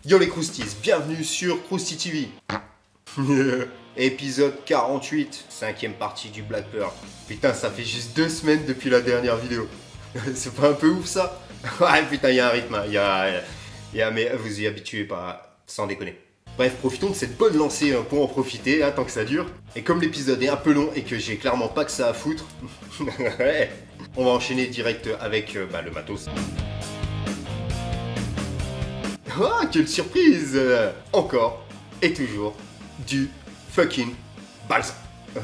Yo les Croustis, bienvenue sur Krusty TV. Épisode 48, 5ème partie du Black Pearl. Putain, ça fait juste 2 semaines depuis la dernière vidéo. C'est pas un peu ouf ça? Ouais putain, il y a un rythme, mais vous y habituez pas, sans déconner. Bref, profitons de cette bonne lancée pour en profiter, tant que ça dure. Et comme l'épisode est un peu long et que j'ai clairement pas que ça à foutre, on va enchaîner direct avec le matos. Ah, quelle surprise! Encore et toujours du fucking balsa.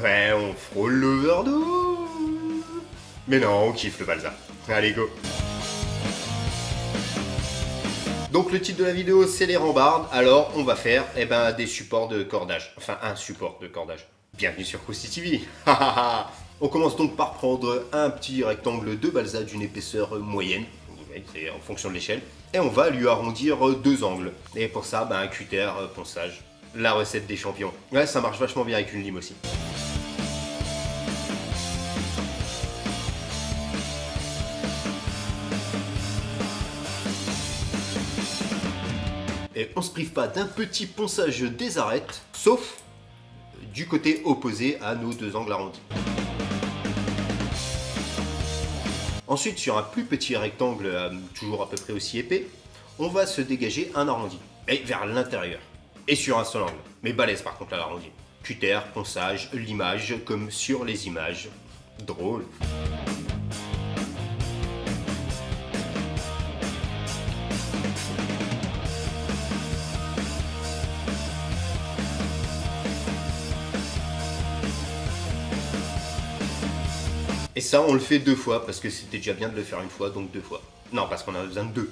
Ouais, on frôle l'overdose. Mais non, on kiffe le balsa. Allez, go! Donc le titre de la vidéo c'est les rambardes, alors on va faire des supports de cordage, enfin un support de cordage. Bienvenue sur Krusty TV. On commence donc par prendre un petit rectangle de balsa d'une épaisseur moyenne, c'est en fonction de l'échelle, et on va lui arrondir 2 angles. Et pour ça, un cutter, ponçage, la recette des champions. Ouais, ça marche vachement bien avec une lime aussi. Et on se prive pas d'un petit ponçage des arêtes, sauf du côté opposé à nos 2 angles arrondis. Ensuite, sur un plus petit rectangle, toujours à peu près aussi épais, on va se dégager un arrondi, et vers l'intérieur, et sur un seul angle, mais balèze par contre à l'arrondi. Cutter, ponçage, limage, comme sur les images. Drôle. Et ça, on le fait 2 fois, parce que c'était déjà bien de le faire une fois, donc 2 fois. Non, parce qu'on a besoin de 2.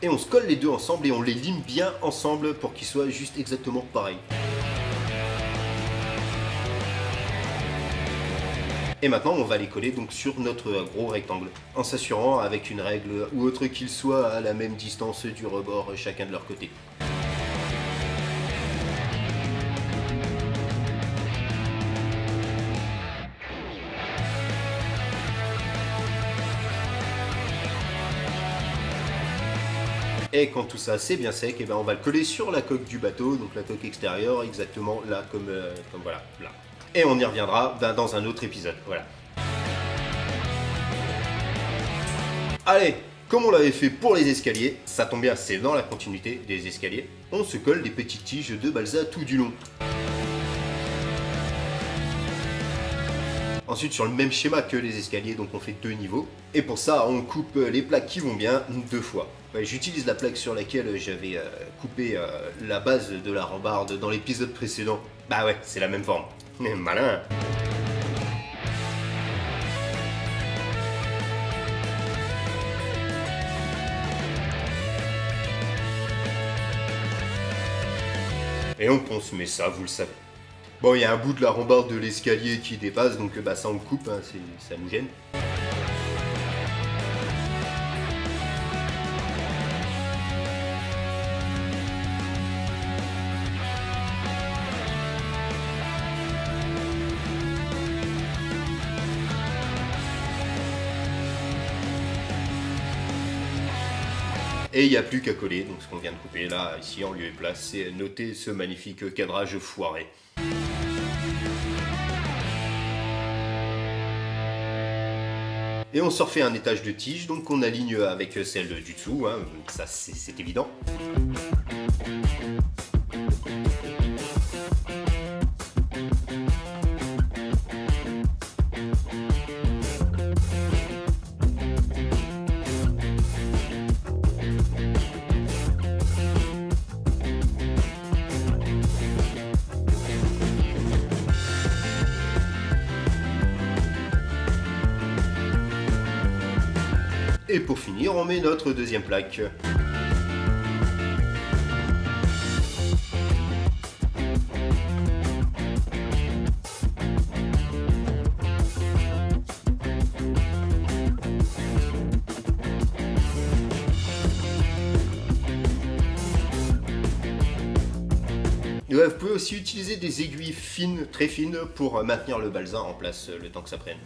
Et on se colle les deux ensemble et on les lime bien ensemble pour qu'ils soient juste exactement pareils. Et maintenant, on va les coller donc sur notre gros rectangle, en s'assurant avec une règle ou autre qu'ils soient à la même distance du rebord chacun de leur côté. Et quand tout ça c'est bien sec, on va le coller sur la coque du bateau, donc la coque extérieure, exactement là comme voilà, là. Et on y reviendra dans un autre épisode, voilà. Allez, comme on l'avait fait pour les escaliers, ça tombe bien, c'est dans la continuité des escaliers, on se colle des petites tiges de balsa tout du long. Ensuite, sur le même schéma que les escaliers, donc on fait 2 niveaux. Et pour ça, on coupe les plaques qui vont bien 2 fois. Ouais, j'utilise la plaque sur laquelle j'avais coupé la base de la rambarde dans l'épisode précédent. Bah ouais, c'est la même forme. Malin. Et on ponce, mais ça, vous le savez. Bon, il y a un bout de la rambarde de l'escalier qui dépasse, donc ça on le coupe, ça nous gêne. Et il n'y a plus qu'à coller, donc ce qu'on vient de couper là, ici en lieu et place, c'est noter ce magnifique cadrage foiré. Et on se refait un étage de tige, donc on aligne avec celle du dessous, ça c'est évident. Et pour finir, on met notre deuxième plaque. Ouais, vous pouvez aussi utiliser des aiguilles fines, très fines, pour maintenir le balsa en place le temps que ça prenne.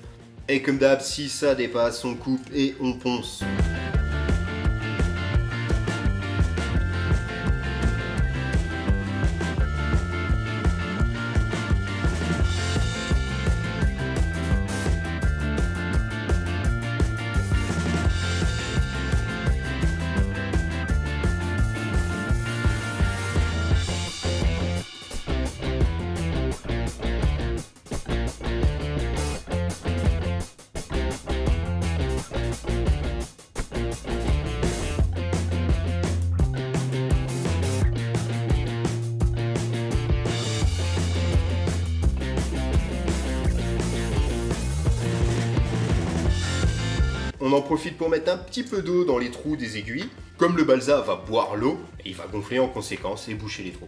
Et comme d'hab, si ça dépasse, on coupe et on ponce. On en profite pour mettre un petit peu d'eau dans les trous des aiguilles. Comme le balsa va boire l'eau, il va gonfler en conséquence et boucher les trous.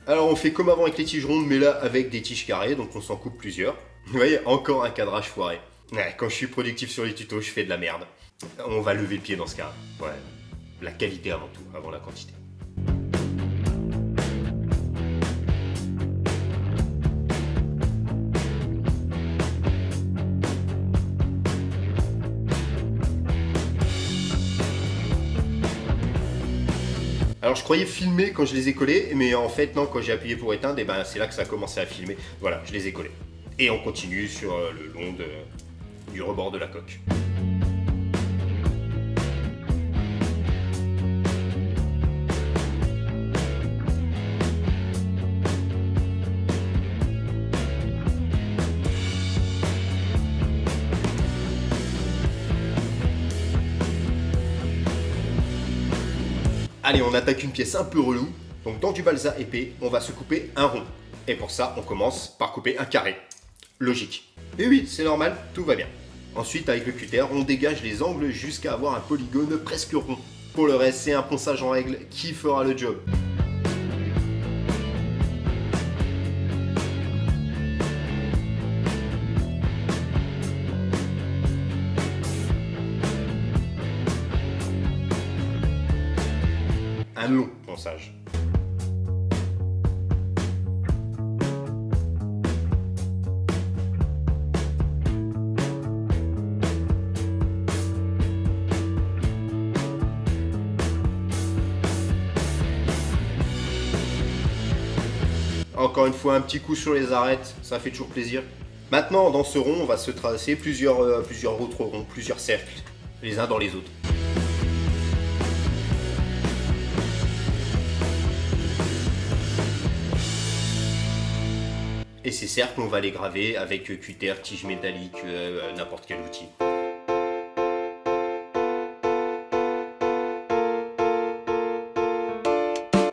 Alors on fait comme avant avec les tiges rondes, mais là avec des tiges carrées, donc on s'en coupe plusieurs. Vous voyez, encore un cadrage foiré. Ouais, quand je suis productif sur les tutos, je fais de la merde. On va lever le pied dans ce cas. Ouais. La qualité avant tout, avant la quantité. Alors je croyais filmer quand je les ai collés, mais en fait non, quand j'ai appuyé pour éteindre, et ben, c'est là que ça a commencé à filmer. Voilà, je les ai collés. Et on continue sur le long du rebord de la coque. Allez, on attaque une pièce un peu relou. Donc dans du balsa épais, on va se couper un rond. Et pour ça, on commence par couper un carré. Logique. Et oui, c'est normal, tout va bien. Ensuite, avec le cutter, on dégage les angles jusqu'à avoir un polygone presque rond. Pour le reste, c'est un ponçage en règle qui fera le job. Un long ponçage. Encore une fois, un petit coup sur les arêtes, ça fait toujours plaisir. Maintenant, dans ce rond, on va se tracer plusieurs autres ronds, plusieurs cercles, les uns dans les autres. Et ces cercles, on va les graver avec cutter, tige métallique, n'importe quel outil.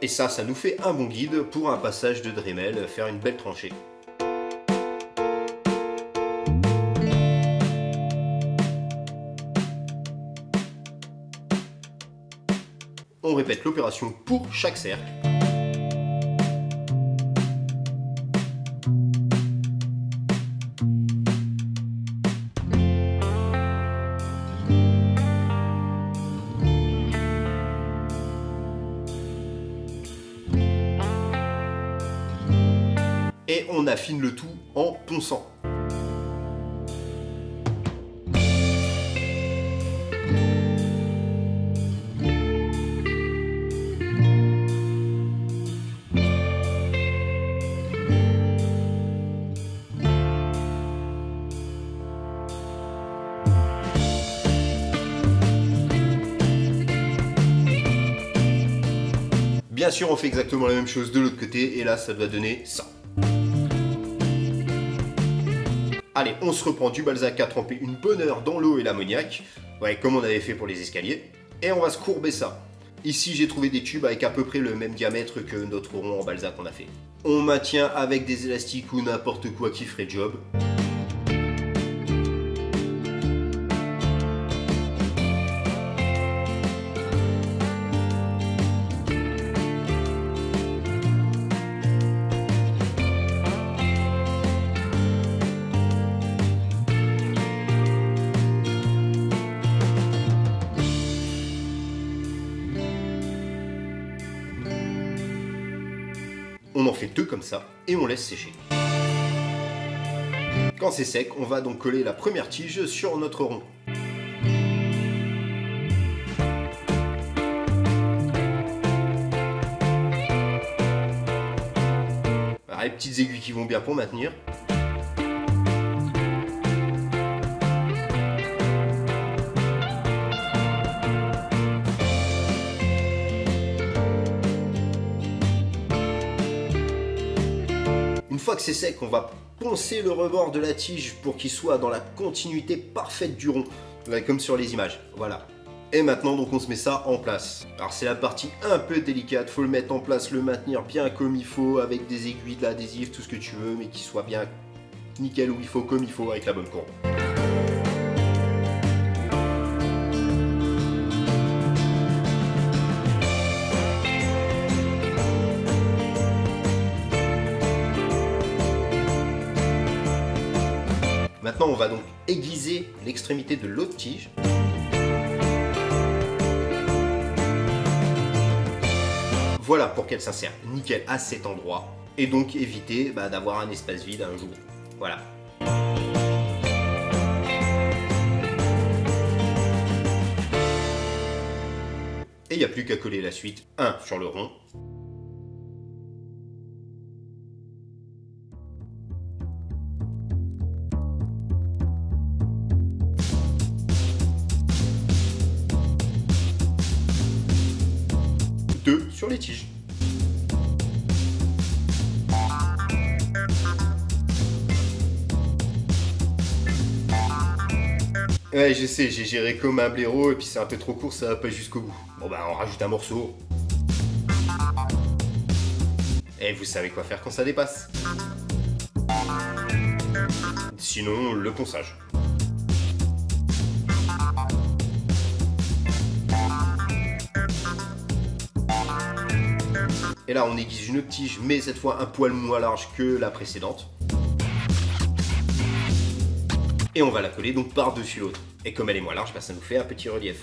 Et ça nous fait un bon guide pour un passage de Dremel, faire une belle tranchée. On répète l'opération pour chaque cercle. Et on affine le tout en ponçant. Bien sûr, on fait exactement la même chose de l'autre côté, et là, ça doit donner ça. Allez, on se reprend du balsac à tremper une bonne heure dans l'eau et l'ammoniac, ouais, comme on avait fait pour les escaliers, et on va se courber ça. Ici, j'ai trouvé des tubes avec à peu près le même diamètre que notre rond en balsac qu'on a fait. On maintient avec des élastiques ou n'importe quoi qui ferait job. On en fait 2 comme ça et on laisse sécher. Quand c'est sec, on va donc coller la première tige sur notre rond. Alors, les petites aiguilles qui vont bien pour maintenir. Une fois que c'est sec, on va poncer le rebord de la tige pour qu'il soit dans la continuité parfaite du rond, comme sur les images. Voilà. Et maintenant, donc, on se met ça en place. Alors, c'est la partie un peu délicate. Faut le mettre en place, le maintenir bien comme il faut, avec des aiguilles, de l'adhésif, tout ce que tu veux, mais qu'il soit bien nickel où il faut, comme il faut, avec la bonne courbe. Maintenant, on va donc aiguiser l'extrémité de l'autre tige. Voilà pour qu'elle s'insère nickel à cet endroit. Et donc éviter d'avoir un espace vide un jour. Voilà. Et il n'y a plus qu'à coller la suite, 1 sur le rond. Sur les tiges. Ouais, je sais, j'ai géré comme un blaireau et puis c'est un peu trop court, ça va pas jusqu'au bout. Bon on rajoute un morceau. Et vous savez quoi faire quand ça dépasse. Sinon, le ponçage. Et là, on aiguise une autre tige, mais cette fois un poil moins large que la précédente. Et on va la coller donc par-dessus l'autre. Et comme elle est moins large, ça nous fait un petit relief.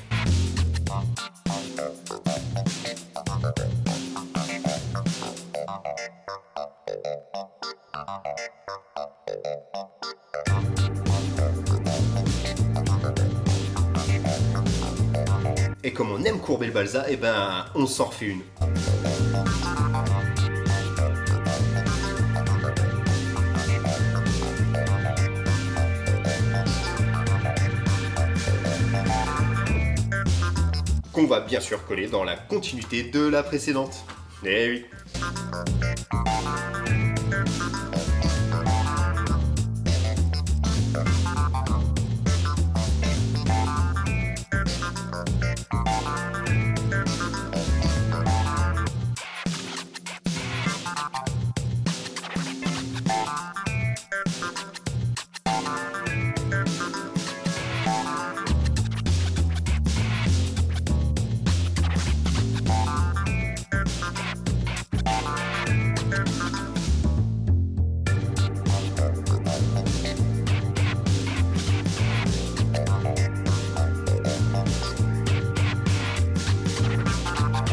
Et comme on aime courber le balsa, on s'en refait une. Qu'on va bien sûr coller dans la continuité de la précédente. Eh oui.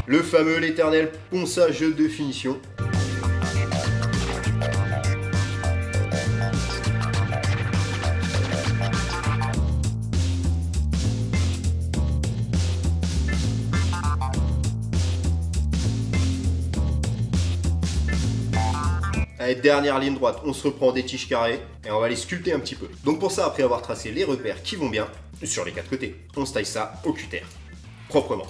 Le fameux, l'éternel ponçage de finition. Allez, dernière ligne droite, on se reprend des tiges carrées et on va les sculpter un petit peu. Donc pour ça, après avoir tracé les repères qui vont bien, sur les 4 côtés, on se taille ça au cutter, proprement.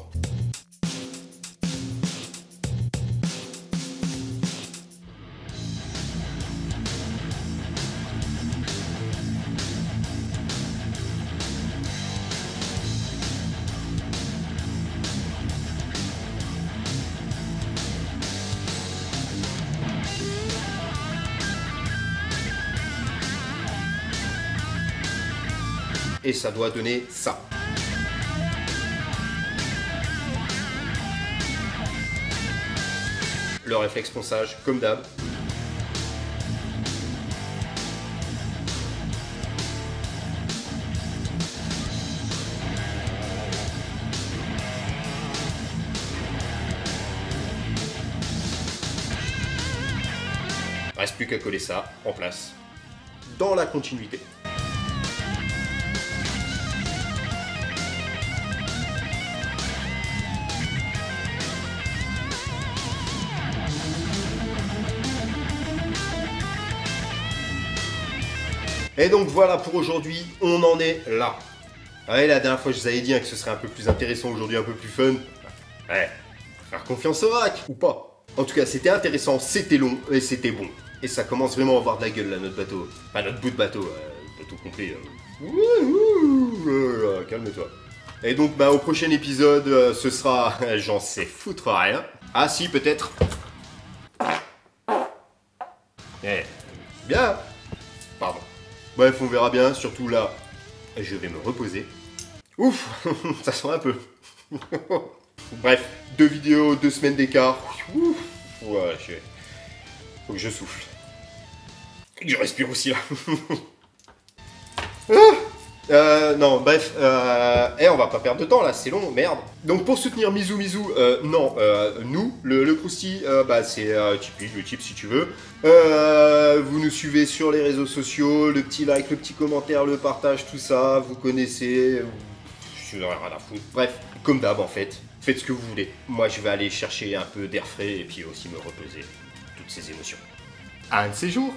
Et ça doit donner ça. Le réflexe ponçage, comme d'hab. Reste plus qu'à coller ça en place, dans la continuité. Et donc voilà pour aujourd'hui, on en est là. Ouais, la dernière fois je vous avais dit que ce serait un peu plus intéressant, aujourd'hui un peu plus fun. Ouais, faire confiance au rack, ou pas. En tout cas, c'était intéressant, c'était long et c'était bon. Et ça commence vraiment à avoir de la gueule là, notre bateau. Enfin, notre bout de bateau, bateau complet. Calme-toi. Et donc, au prochain épisode, ce sera... J'en sais foutre rien. Ah si, peut-être. Bien. Pardon. Bref, on verra bien, surtout là, je vais me reposer. Ouf, ça sent un peu. Bref, 2 vidéos, 2 semaines d'écart. Ouf, ouais, faut que je souffle. Et que je respire aussi là. Non, bref, on va pas perdre de temps là, c'est long, merde. Donc pour soutenir Mizu, non, nous, le Krusty, c'est Tipeee, le type si tu veux. Vous nous suivez sur les réseaux sociaux, le petit like, le petit commentaire, le partage, tout ça, vous connaissez, je n'aurai rien à foutre. Bref, comme d'hab en fait, faites ce que vous voulez. Moi je vais aller chercher un peu d'air frais et puis aussi me reposer toutes ces émotions. Un de ces jours.